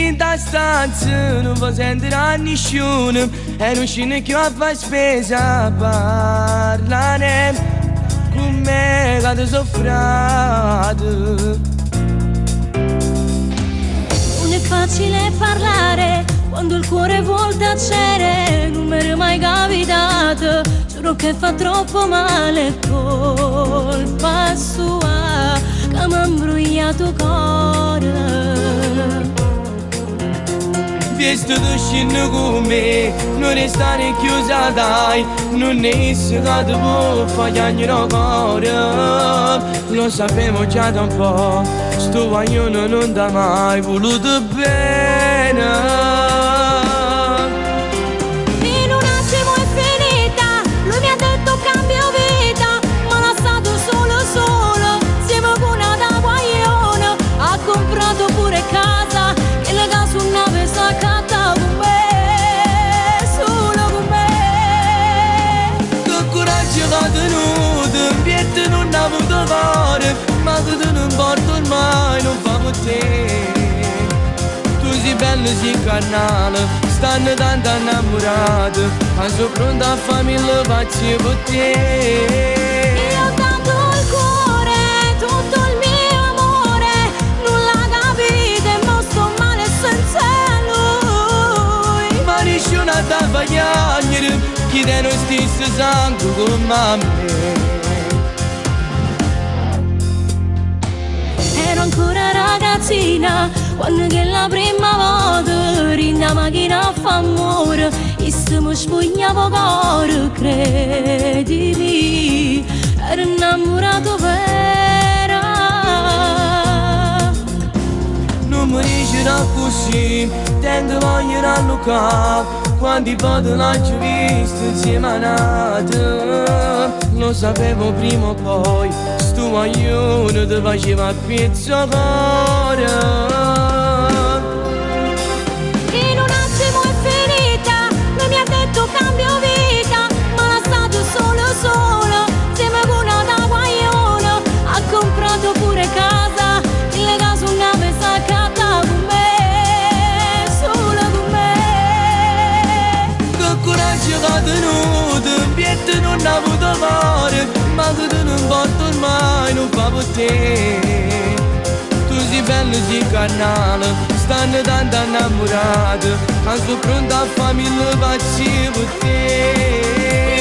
in da stanza non può sentire a nessuno e non scende più a fare spesa. Parlare con me che ti soffrato. Non è facile parlare quando il cuore vuol tacere. Non mi è mai capitato, giuro che fa troppo male. Colpa sua che mi ha imbrogliato il cuore. Visto tu scendi con me, non restare chiusa dai. Non è che ti può fare il cuore. Lo sapevo già da un po', sto guaglione non ti ha mai voluto bene. In un attimo è finita, lui mi ha detto cambio vita, ma l'ha lasciato solo, siamo con una da guaglione. Ha comprato pure casa, e la casa una pesa catta con me, solo con me. Che coraggio che ha tenuto, in piedi non ha avuto fare, ma che te non importa ormai, non fa per te. Tu sei bella, sei carnale, stanno tanto innamorate, ma sono pronta a farmi le pazzie per te. Io ho dato il cuore, tutto il mio amore, non l'ha capito e mo sto male senza lui. Ma nessuno ha da sbagliare, chi te non stesso sangue come a me. Ero ancora ragazzina quando che la prima volta in la macchina a fa amore e se mi spogliavo cuore, credimi, ero innamorato vera. Non mi dicerà così, tento voglio rallucare, quanti volte l'ho visto insieme a Nata. Lo sapevo prima o poi, sto guaglione ti faceva pizza cuore. In un attimo è finita, lui mi ha detto cambio vita, ma l'ha lasciato solo, siamo con una da guaglione. Ha comprato pure casa, le case una pesa catta con me, solo con me. Che coraggio che ha tenuto, in piedi non ha avuto fare, ma che te non importa ormai, non fa per te. Tu sei bella, sei carnale, stanno tanto innamorate, ma sono pronta a farmi le pazzie per te.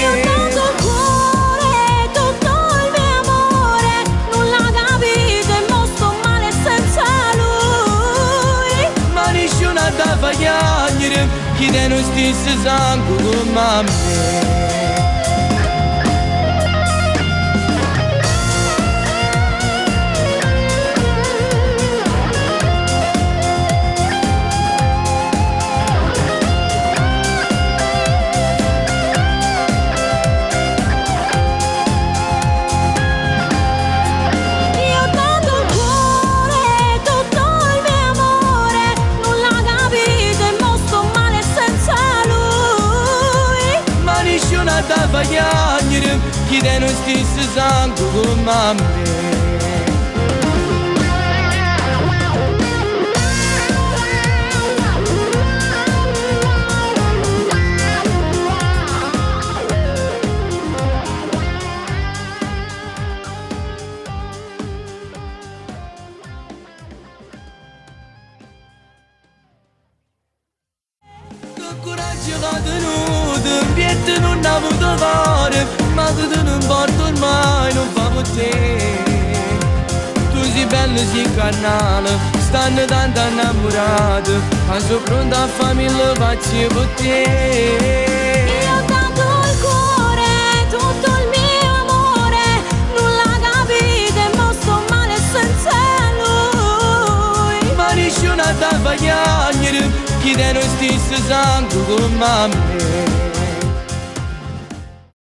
Io ho dato il cuore, tutto il mio amore, non l'ha capito e mo sto male senza lui. Ma nessuno ha da sbagliare, chi te non stesso sangue come a me. Io ho dato il cuore, tutto il mio amore, non l'ha capito e mo sto male senza lui. Ma nessuno ha da sbagliare, chi te non stesso sangue come a me. Che coraggio che ha tenuto, in piedi non ha avuto fare, ma che te non importa ormai, non fa per te. Tu sei bella, sei carnale, stanno tanto innamorate, ma sono pronta a farmi le pazzie per te. Io ho dato il cuore, tutto il mio amore, non l'ha capito e mo sto male senza lui. Ma nessuno ha da sbagliare, chi te non stesso sangue come a me.